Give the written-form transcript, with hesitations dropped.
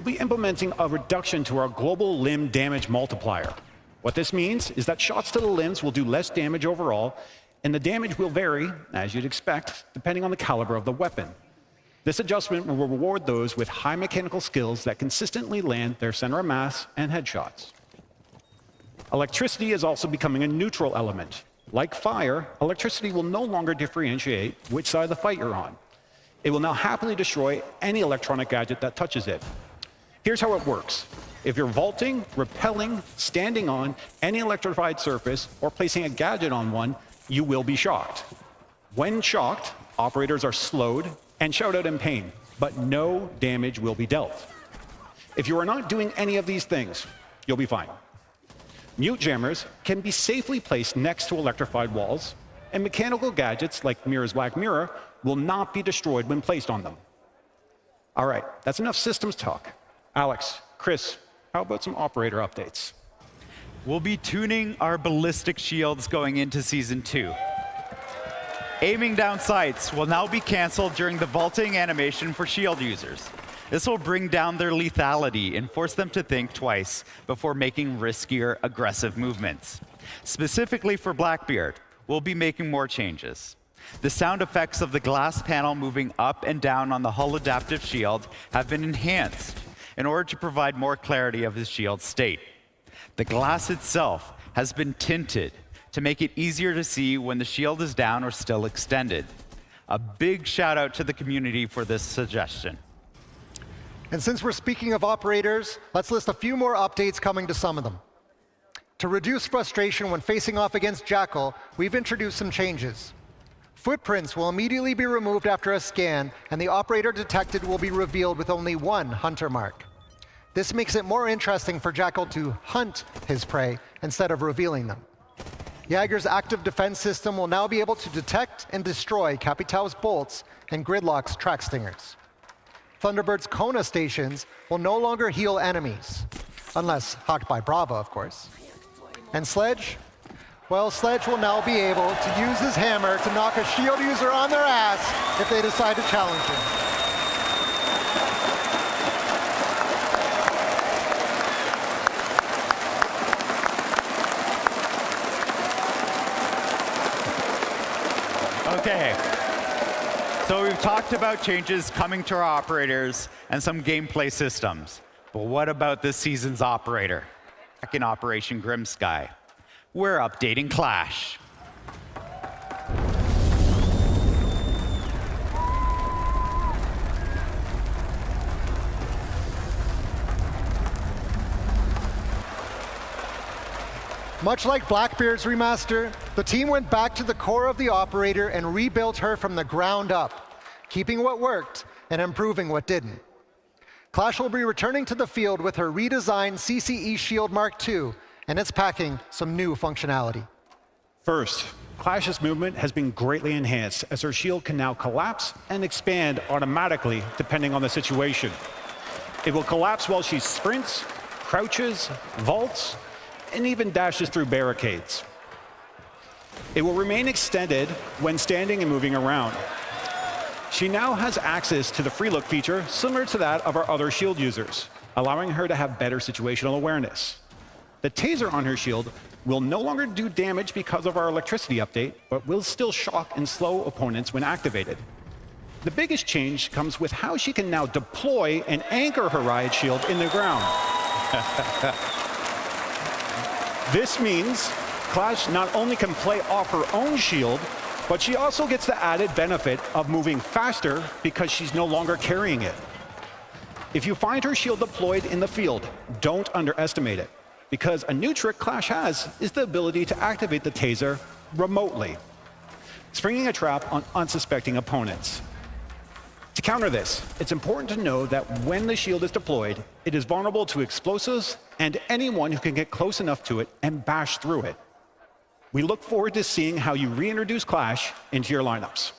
We'll be implementing a reduction to our global limb damage multiplier. What this means is that shots to the limbs will do less damage overall, and the damage will vary, as you'd expect, depending on the caliber of the weapon. This adjustment will reward those with high mechanical skills that consistently land their center of mass and headshots. Electricity is also becoming a neutral element. Like fire, electricity will no longer differentiate which side of the fight you're on. It will now happily destroy any electronic gadget that touches it. Here's how it works. If you're vaulting, rappelling, standing on any electrified surface, or placing a gadget on one, you will be shocked. When shocked, operators are slowed and shout out in pain, but no damage will be dealt. If you are not doing any of these things, you'll be fine. Mute jammers can be safely placed next to electrified walls, and mechanical gadgets like Mirror's Black Mirror will not be destroyed when placed on them. All right, that's enough systems talk. Alex, Chris, how about some operator updates? We'll be tuning our ballistic shields going into Season 2. Aiming down sights will now be canceled during the vaulting animation for shield users. This will bring down their lethality and force them to think twice before making riskier, aggressive movements. Specifically for Blackbeard, we'll be making more changes. The sound effects of the glass panel moving up and down on the hull adaptive shield have been enhanced in order to provide more clarity of his shield's state. The glass itself has been tinted to make it easier to see when the shield is down or still extended. A big shout out to the community for this suggestion. And since we're speaking of operators, let's list a few more updates coming to some of them. To reduce frustration when facing off against Jackal, we've introduced some changes. Footprints will immediately be removed after a scan, and the operator detected will be revealed with only one hunter mark. This makes it more interesting for Jackal to hunt his prey instead of revealing them. Jaeger's active defense system will now be able to detect and destroy Capitão's bolts and Gridlock's track stingers. Thunderbird's Kona stations will no longer heal enemies, unless hacked by Brava, of course. And Sledge? Well, Sledge will now be able to use his hammer to knock a shield user on their ass if they decide to challenge him. Okay, so we've talked about changes coming to our operators and some gameplay systems. But what about this season's operator? Back in Operation Grimsky, we're updating Clash. Much like Blackbeard's remaster, the team went back to the core of the operator and rebuilt her from the ground up, keeping what worked and improving what didn't. Clash will be returning to the field with her redesigned CCE Shield Mark II, and it's packing some new functionality. First, Clash's movement has been greatly enhanced, as her shield can now collapse and expand automatically depending on the situation. It will collapse while she sprints, crouches, vaults, and even dashes through barricades. It will remain extended when standing and moving around. She now has access to the free look feature similar to that of our other shield users, allowing her to have better situational awareness. The taser on her shield will no longer do damage because of our electricity update, but will still shock and slow opponents when activated. The biggest change comes with how she can now deploy and anchor her riot shield in the ground. This means Clash not only can play off her own shield, but she also gets the added benefit of moving faster because she's no longer carrying it. If you find her shield deployed in the field, don't underestimate it, because a new trick Clash has is the ability to activate the taser remotely, springing a trap on unsuspecting opponents. To counter this, it's important to know that when the shield is deployed, it is vulnerable to explosives and anyone who can get close enough to it and bash through it. We look forward to seeing how you reintroduce Clash into your lineups.